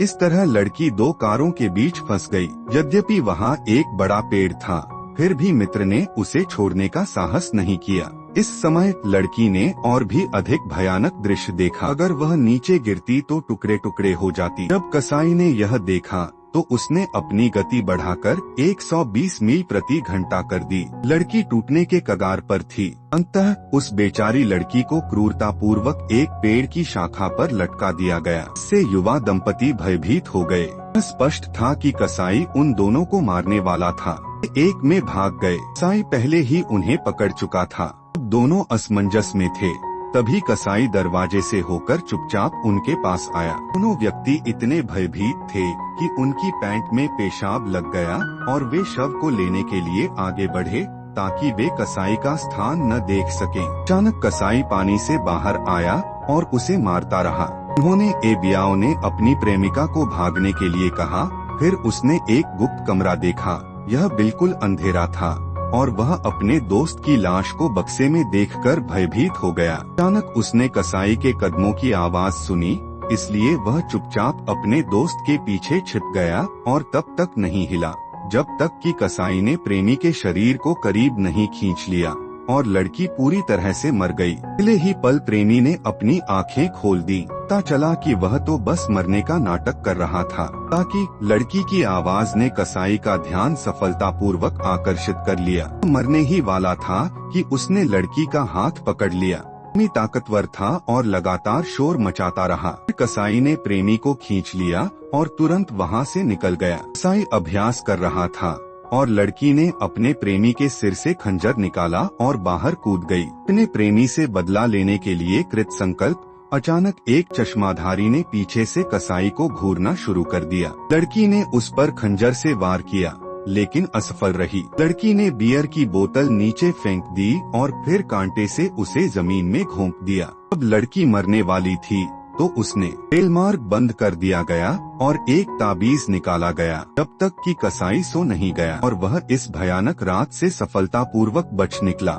इस तरह लड़की दो कारों के बीच फंस गई। यद्यपि वहाँ एक बड़ा पेड़ था, फिर भी मित्र ने उसे छोड़ने का साहस नहीं किया। इस समय लड़की ने और भी अधिक भयानक दृश्य देखा। अगर वह नीचे गिरती तो टुकड़े टुकड़े हो जाती। जब कसाई ने यह देखा तो उसने अपनी गति बढ़ाकर 120 मील प्रति घंटा कर दी। लड़की टूटने के कगार पर थी। अंततः उस बेचारी लड़की को क्रूरता पूर्वक एक पेड़ की शाखा पर लटका दिया गया। इससे युवा दंपति भयभीत हो गए। स्पष्ट था कि कसाई उन दोनों को मारने वाला था। एक में भाग गए। कसाई पहले ही उन्हें पकड़ चुका था। दोनों असमंजस में थे। तभी कसाई दरवाजे से होकर चुपचाप उनके पास आया। दोनों व्यक्ति इतने भयभीत थे कि उनकी पैंट में पेशाब लग गया और वे शव को लेने के लिए आगे बढ़े ताकि वे कसाई का स्थान न देख सकें। अचानक कसाई पानी से बाहर आया और उसे मारता रहा। उन्होंने एबियाओ ने अपनी प्रेमिका को भागने के लिए कहा। फिर उसने एक गुप्त कमरा देखा। यह बिल्कुल अंधेरा था और वह अपने दोस्त की लाश को बक्से में देखकर भयभीत हो गया। अचानक उसने कसाई के कदमों की आवाज सुनी, इसलिए वह चुपचाप अपने दोस्त के पीछे छिप गया और तब तक नहीं हिला जब तक कि कसाई ने प्रेमी के शरीर को करीब नहीं खींच लिया और लड़की पूरी तरह से मर गई। अगले ही पल प्रेमी ने अपनी आंखें खोल दी। पता चला कि वह तो बस मरने का नाटक कर रहा था, ताकि लड़की की आवाज ने कसाई का ध्यान सफलतापूर्वक आकर्षित कर लिया। मरने ही वाला था कि उसने लड़की का हाथ पकड़ लिया। प्रेमी ताकतवर था और लगातार शोर मचाता रहा। कसाई ने प्रेमी को खींच लिया और तुरंत वहाँ से निकल गया। कसाई अभ्यास कर रहा था और लड़की ने अपने प्रेमी के सिर से खंजर निकाला और बाहर कूद गई। अपने प्रेमी से बदला लेने के लिए कृत संकल्प अचानक एक चश्माधारी ने पीछे से कसाई को घूरना शुरू कर दिया। लड़की ने उस पर खंजर से वार किया लेकिन असफल रही। लड़की ने बियर की बोतल नीचे फेंक दी और फिर कांटे से उसे जमीन में घोंप दिया। अब लड़की मरने वाली थी तो उसने रेल मार्ग बंद कर दिया गया और एक ताबीज निकाला गया जब तक कि कसाई सो नहीं गया और वह इस भयानक रात से सफलतापूर्वक बच निकला।